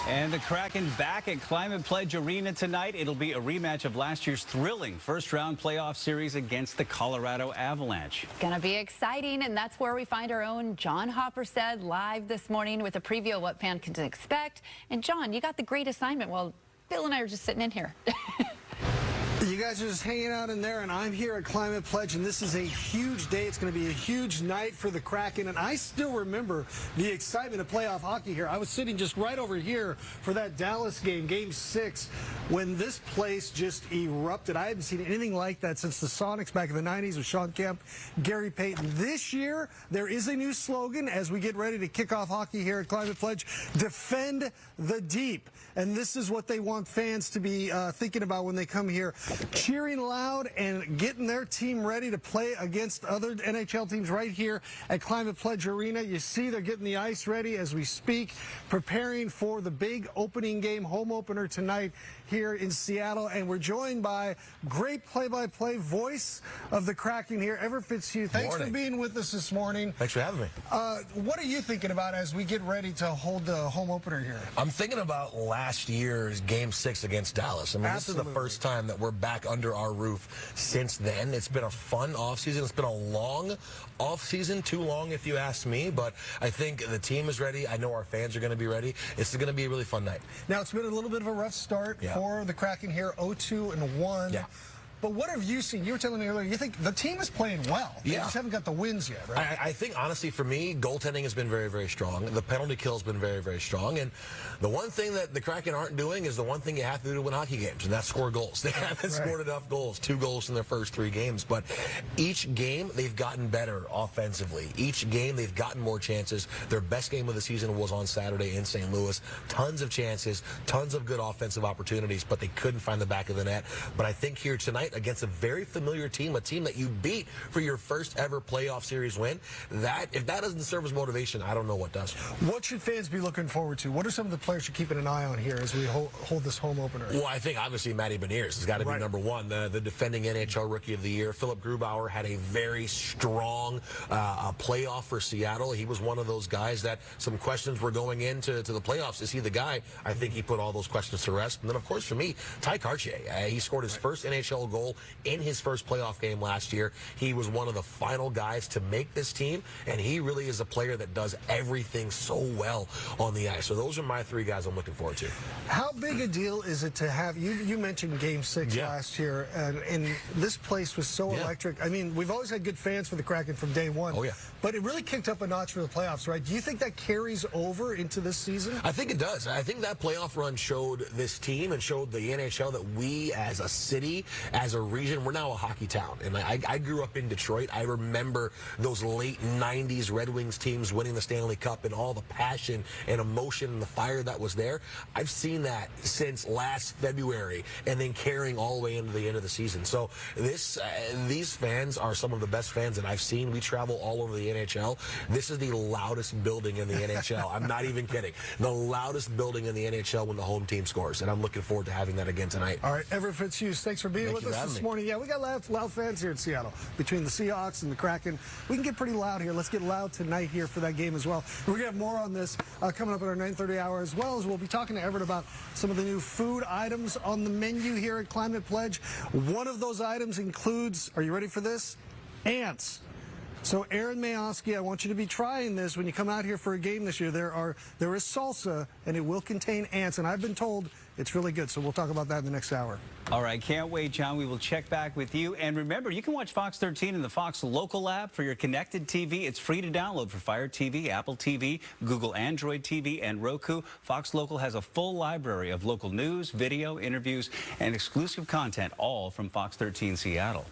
And the Kraken back at Climate Pledge Arena tonight. It'll be a rematch of last year's thrilling first-round playoff series against the Colorado Avalanche. Gonna be exciting, and that's where we find our own John Hopperstead live this morning with a preview of what fans can expect. And John, you got the great assignment while Bill and I are just sitting in here. You guys are just hanging out in there, and I'm here at Climate Pledge, and this is a huge day. It's going to be a huge night for the Kraken, and I still remember the excitement of playoff hockey here. I was sitting just right over here for that Dallas game, Game 6, when this place just erupted. I hadn't seen anything like that since the Sonics back in the 90s with Sean Kemp, Gary Payton. This year, there is a new slogan as we get ready to kick off hockey here at Climate Pledge: defend the deep. And this is what they want fans to be thinking about when they come here. Cheering loud and getting their team ready to play against other NHL teams right here at Climate Pledge Arena. You see they're getting the ice ready as we speak, preparing for the big opening game, home opener tonight here in Seattle. And we're joined by great play-by-play voice of the Kraken here, Everett Fitzhugh. Thanks for being with us this morning. Thanks for having me. What are you thinking about as we get ready to hold the home opener here? I'm thinking about last year's Game 6 against Dallas. I mean, This is the first time that we're back under our roof since then. It's been a fun offseason. It's been a long offseason, too long if you ask me, but I think the team is ready. I know our fans are going to be ready. It's going to be a really fun night. Now, it's been a little bit of a rough start for the Kraken here, 0-2-1. Yeah. But what have you seen? You were telling me earlier, you think the team is playing well. They just haven't got the wins yet, right? I think, honestly, for me, goaltending has been very, very strong. The penalty kill has been very, very strong. And the one thing that the Kraken aren't doing is the one thing you have to do to win hockey games, and that's score goals. They haven't scored enough goals, 2 goals in their first 3 games. But each game, they've gotten better offensively. Each game, they've gotten more chances. Their best game of the season was on Saturday in St. Louis. Tons of chances, tons of good offensive opportunities, but they couldn't find the back of the net. But I think here tonight, against a very familiar team, a team that you beat for your first ever playoff series win, if that doesn't serve as motivation, I don't know what does. What should fans be looking forward to? What are some of the players you're keeping an eye on here as we hold this home opener? Well, I think obviously Matty Beniers has got to be number one, the defending NHL Rookie of the Year. Philip Grubauer had a very strong playoff for Seattle. He was one of those guys that some questions were going into the playoffs. Is he the guy? I think he put all those questions to rest. And then, of course, for me, Ty Cartier. He scored his first NHL goal in his first playoff game last year. He was one of the final guys to make this team, and he really is a player that does everything so well on the ice. So those are my 3 guys I'm looking forward to. How big a deal is it to have, you mentioned Game 6 last year, and this place was so electric. I mean, we've always had good fans for the Kraken from day one, but it really kicked up a notch for the playoffs, right? Do you think that carries over into this season? I think it does. I think that playoff run showed this team and showed the NHL that we as a city, as a region, we're now a hockey town. And I grew up in Detroit. I remember those late 90s Red Wings teams winning the Stanley Cup and all the passion and emotion and the fire that was there. I've seen that since last February and then carrying all the way into the end of the season. So these fans are some of the best fans that I've seen. We travel all over the NHL. This is the loudest building in the NHL. I'm not even kidding. The loudest building in the NHL when the home team scores. And I'm looking forward to having that again tonight. All right, Everett Fitzhugh, thanks for being with us this morning. Yeah, we got loud fans here in Seattle. Between the Seahawks and the Kraken, we can get pretty loud here. Let's get loud tonight here for that game as well. We're going to have more on this coming up at our 9:30 hour, as well as we'll be talking to Everett about some of the new food items on the menu here at Climate Pledge. One of those items includes, are you ready for this? Ants. So, Aaron Mayoski, I want you to be trying this when you come out here for a game this year. There is salsa, and it will contain ants, and I've been told it's really good. So we'll talk about that in the next hour. All right, can't wait, John. We will check back with you. And remember, you can watch Fox 13 in the Fox Local app for your connected TV. It's free to download for Fire TV, Apple TV, Google Android TV, and Roku. Fox Local has a full library of local news, video, interviews, and exclusive content, all from Fox 13 Seattle.